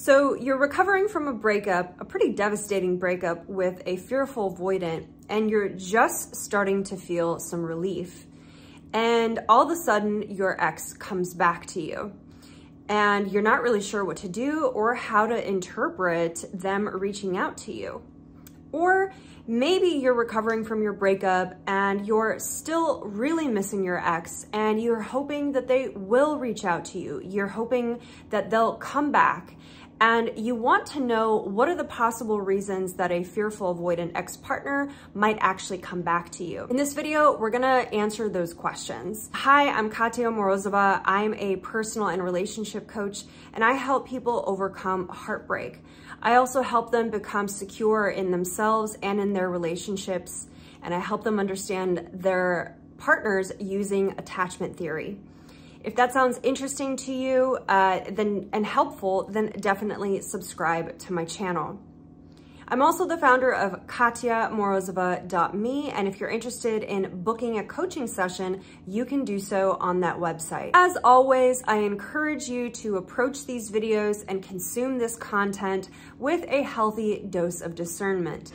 So you're recovering from a breakup, a pretty devastating breakup with a fearful avoidant, and you're just starting to feel some relief. And all of a sudden your ex comes back to you and you're not really sure what to do or how to interpret them reaching out to you. Or maybe you're recovering from your breakup and you're still really missing your ex and you're hoping that they will reach out to you. You're hoping that they'll come back, and you want to know what are the possible reasons that a fearful avoidant ex-partner might actually come back to you. In this video, we're gonna answer those questions. Hi, I'm Katya Morozova. I'm a personal and relationship coach, and I help people overcome heartbreak. I also help them become secure in themselves and in their relationships, and I help them understand their partners using attachment theory. If that sounds interesting to you and helpful, then definitely subscribe to my channel. I'm also the founder of KatyaMorozova.me, and if you're interested in booking a coaching session, you can do so on that website. As always, I encourage you to approach these videos and consume this content with a healthy dose of discernment.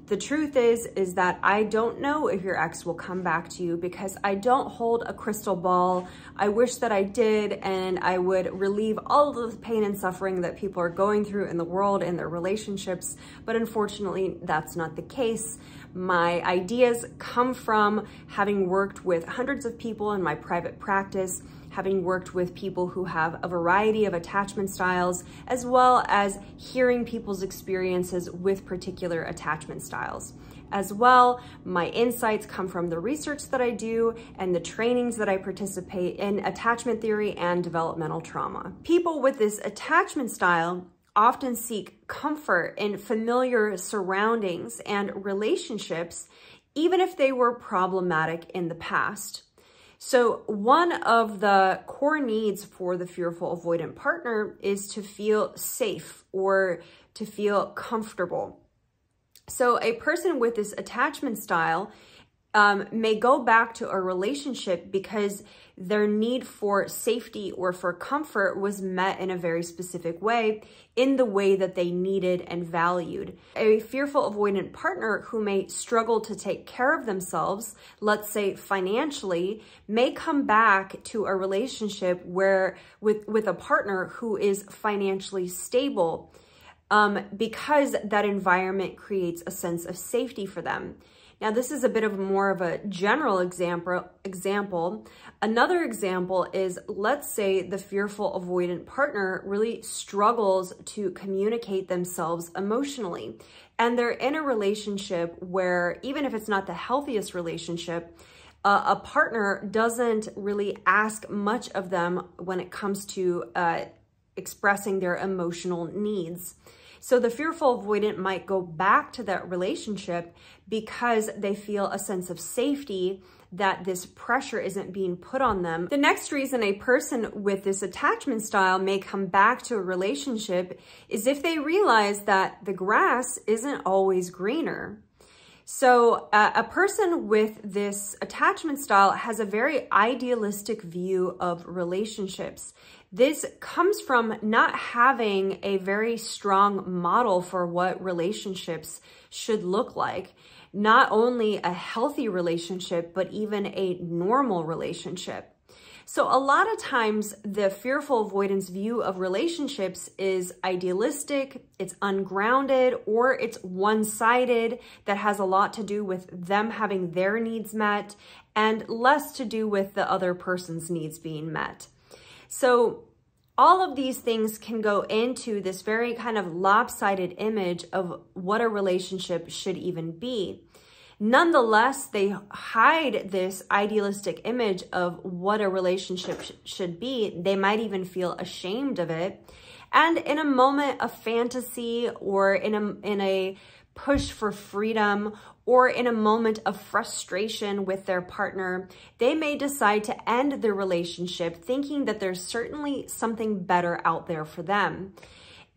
The truth is that I don't know if your ex will come back to you because I don't hold a crystal ball. I wish that I did, and I would relieve all of the pain and suffering that people are going through in the world and their relationships, but unfortunately that's not the case. My ideas come from having worked with hundreds of people in my private practice, having worked with people who have a variety of attachment styles, as well as hearing people's experiences with particular attachment styles. As well, my insights come from the research that I do and the trainings that I participate in attachment theory and developmental trauma. People with this attachment style often seek comfort in familiar surroundings and relationships, even if they were problematic in the past. So one of the core needs for the fearful avoidant partner is to feel safe or to feel comfortable. So a person with this attachment style may go back to a relationship because their need for safety or for comfort was met in a very specific way, in the way that they needed and valued. A fearful avoidant partner who may struggle to take care of themselves, let's say financially, may come back to a relationship where with a partner who is financially stable because that environment creates a sense of safety for them. Now, this is a bit of more of a general example. Another example is, let's say the fearful avoidant partner really struggles to communicate themselves emotionally. And they're in a relationship where, even if it's not the healthiest relationship, a partner doesn't really ask much of them when it comes to expressing their emotional needs. So the fearful avoidant might go back to that relationship because they feel a sense of safety, that this pressure isn't being put on them. The next reason a person with this attachment style may come back to a relationship is if they realize that the grass isn't always greener. So a person with this attachment style has a very idealistic view of relationships. This comes from not having a very strong model for what relationships should look like. Not only a healthy relationship, but even a normal relationship. So a lot of times the fearful avoidance view of relationships is idealistic, it's ungrounded, or it's one-sided, that has a lot to do with them having their needs met and less to do with the other person's needs being met. So all of these things can go into this very kind of lopsided image of what a relationship should even be. Nonetheless, they hide this idealistic image of what a relationship should be. They might even feel ashamed of it. And in a moment of fantasy, or in a push for freedom, or in a moment of frustration with their partner, they may decide to end their relationship thinking that there's certainly something better out there for them.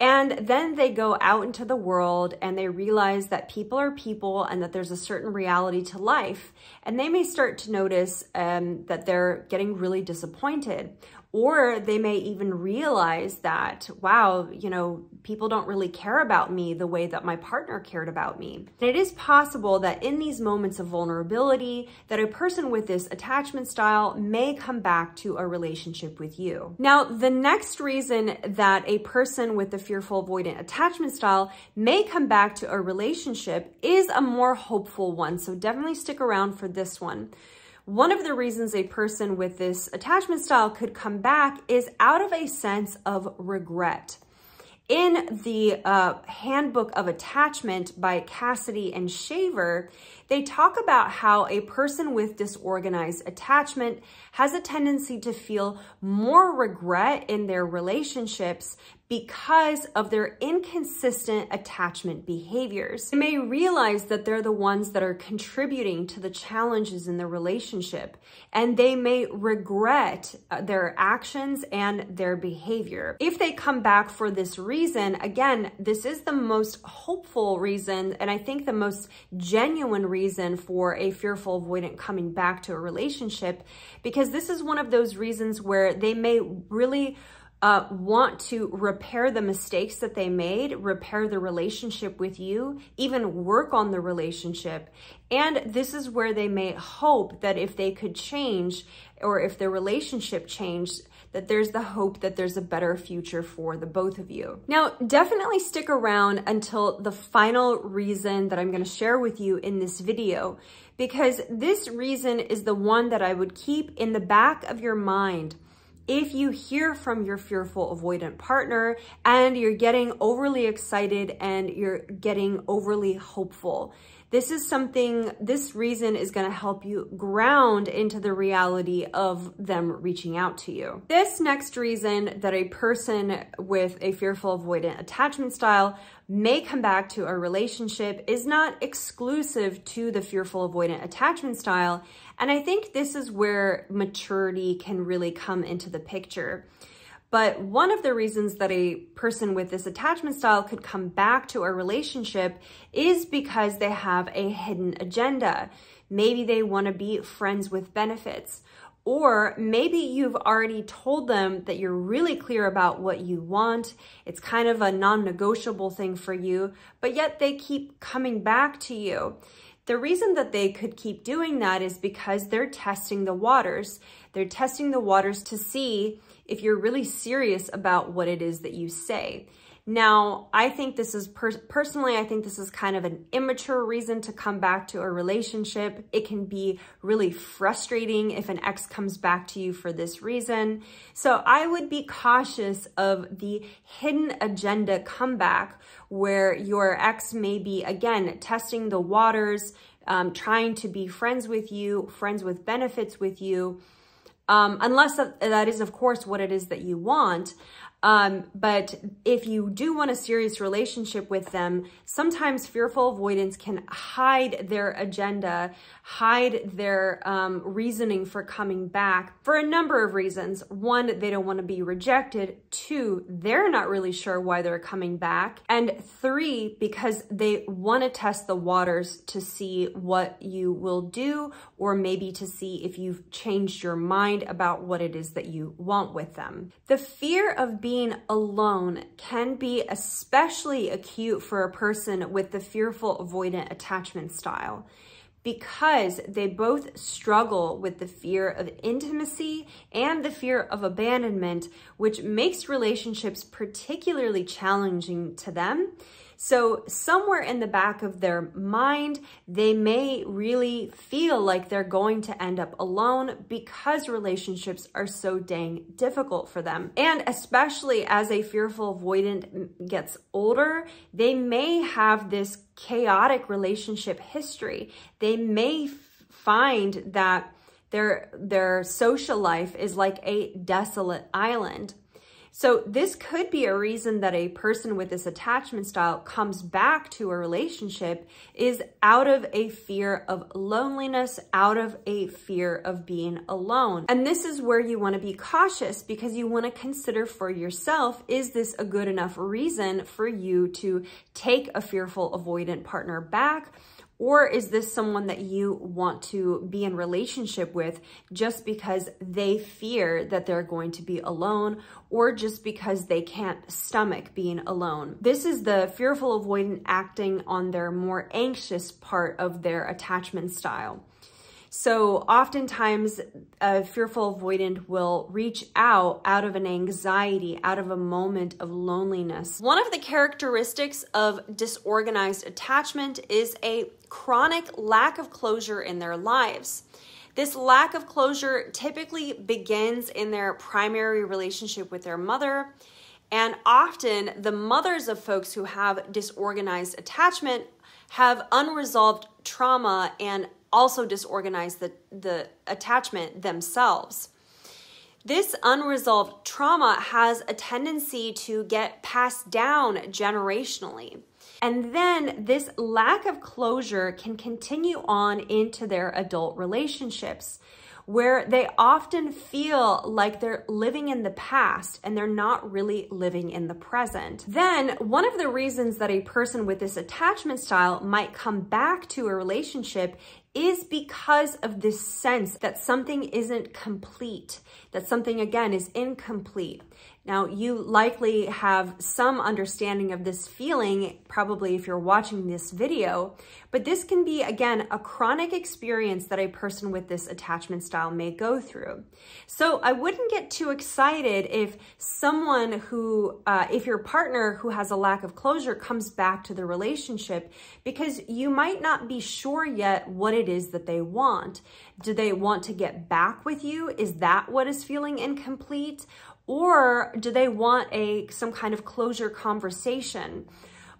And then they go out into the world and they realize that people are people and that there's a certain reality to life. And they may start to notice that they're getting really disappointed, Or they may even realize that, wow, you know, people don't really care about me the way that my partner cared about me. And it is possible that in these moments of vulnerability, that a person with this attachment style may come back to a relationship with you. Now, the next reason that a person with the fearful avoidant attachment style may come back to a relationship is a more hopeful one. So definitely stick around for this one. One of the reasons a person with this attachment style could come back is out of a sense of regret. In the Handbook of Attachment by Cassidy and Shaver, they talk about how a person with disorganized attachment has a tendency to feel more regret in their relationships because of their inconsistent attachment behaviors. They may realize that they're the ones that are contributing to the challenges in the relationship, and they may regret their actions and their behavior. If they come back for this reason, again, this is the most hopeful reason, and I think the most genuine reason for a fearful avoidant coming back to a relationship, because this is one of those reasons where they may really want to repair the mistakes that they made, repair the relationship with you, even work on the relationship. And this is where they may hope that if they could change, or if their relationship changed, that there's the hope that there's a better future for the both of you. Now, definitely stick around until the final reason that I'm going to share with you in this video, because this reason is the one that I would keep in the back of your mind. If you hear from your fearful avoidant partner and you're getting overly excited and you're getting overly hopeful, this reason is going to help you ground into the reality of them reaching out to you. This next reason that a person with a fearful avoidant attachment style may come back to a relationship is not exclusive to the fearful avoidant attachment style. And I think this is where maturity can really come into the picture. But one of the reasons that a person with this attachment style could come back to a relationship is because they have a hidden agenda. Maybe they want to be friends with benefits. Or maybe you've already told them that you're really clear about what you want. It's kind of a non-negotiable thing for you, but yet they keep coming back to you. The reason that they could keep doing that is because they're testing the waters. They're testing the waters to see if you're really serious about what it is that you say. Now, I think this is personally, I think this is kind of an immature reason to come back to a relationship. It can be really frustrating if an ex comes back to you for this reason. So I would be cautious of the hidden agenda comeback where your ex may be, again, testing the waters, trying to be friends with you, friends with benefits with you, unless that is, of course, what it is that you want. But if you do want a serious relationship with them, sometimes fearful avoidance can hide their agenda, hide their reasoning for coming back for a number of reasons. One, they don't want to be rejected. Two, they're not really sure why they're coming back. And three, because they want to test the waters to see what you will do, or maybe to see if you've changed your mind about what it is that you want with them. The fear of being alone can be especially acute for a person with the fearful avoidant attachment style, because they both struggle with the fear of intimacy and the fear of abandonment, which makes relationships particularly challenging to them. So somewhere in the back of their mind, they may really feel like they're going to end up alone because relationships are so dang difficult for them. And especially as a fearful avoidant gets older, they may have this chaotic relationship history. They may find that their social life is like a desolate island. So this could be a reason that a person with this attachment style comes back to a relationship, is out of a fear of loneliness, out of a fear of being alone. And this is where you want to be cautious, because you want to consider for yourself, is this a good enough reason for you to take a fearful avoidant partner back? Or is this someone that you want to be in relationship with just because they fear that they're going to be alone, or just because they can't stomach being alone? This is the fearful avoidant acting on their more anxious part of their attachment style. So oftentimes a fearful avoidant will reach out of an anxiety, out of a moment of loneliness. One of the characteristics of disorganized attachment is a chronic lack of closure in their lives. This lack of closure typically begins in their primary relationship with their mother, and often the mothers of folks who have disorganized attachment have unresolved trauma and also disorganize the attachment themselves. This unresolved trauma has a tendency to get passed down generationally. And then this lack of closure can continue on into their adult relationships, where they often feel like they're living in the past and they're not really living in the present. Then one of the reasons that a person with this attachment style might come back to a relationship is because of this sense that something isn't complete, that something, again, is incomplete. Now, you likely have some understanding of this feeling, probably if you're watching this video, but this can be, again, a chronic experience that a person with this attachment style may go through. So I wouldn't get too excited if someone who, if your partner who has a lack of closure comes back to the relationship, because you might not be sure yet what it is that they want. Do they want to get back with you? Is that what is feeling incomplete? Or do they want some kind of closure conversation?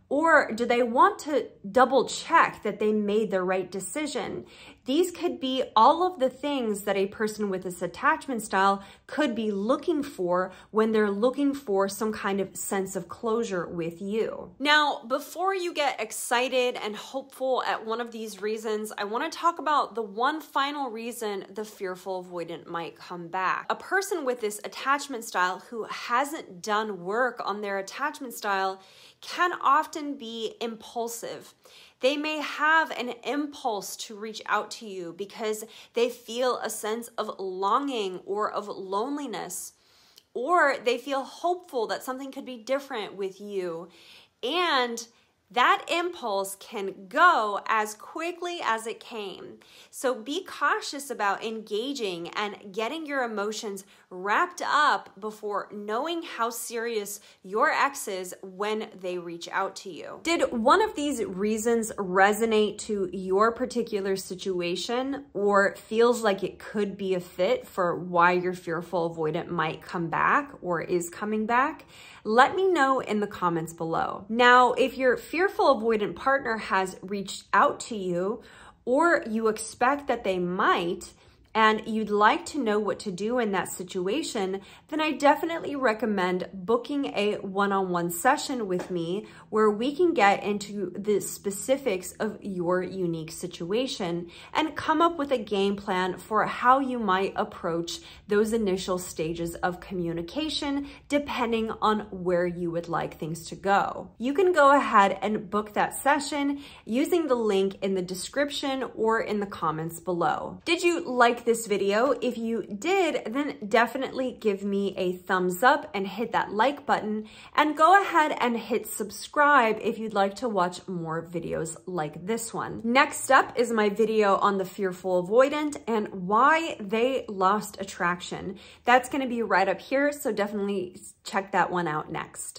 Or do they want to double check that they made the right decision? These could be all of the things that a person with this attachment style could be looking for when they're looking for some kind of sense of closure with you. Now, before you get excited and hopeful at one of these reasons, I want to talk about the one final reason the fearful avoidant might come back. A person with this attachment style who hasn't done work on their attachment style can often be impulsive. They may have an impulse to reach out to you because they feel a sense of longing or of loneliness, or they feel hopeful that something could be different with you. And that impulse can go as quickly as it came. So be cautious about engaging and getting your emotions wrapped up before knowing how serious your ex is when they reach out to you. Did one of these reasons resonate to your particular situation, or feels like it could be a fit for why your fearful avoidant might come back or is coming back? Let me know in the comments below. Now, if your fearful avoidant partner has reached out to you, or you expect that they might, and you'd like to know what to do in that situation, then I definitely recommend booking a one-on-one session with me where we can get into the specifics of your unique situation and come up with a game plan for how you might approach those initial stages of communication depending on where you would like things to go. You can go ahead and book that session using the link in the description or in the comments below. Did you like this video? If you did, then definitely give me a thumbs up and hit that like button, and go ahead and hit subscribe if you'd like to watch more videos like this one. Next up is my video on the fearful avoidant and why they lost attraction. That's going to be right up here, so definitely check that one out next.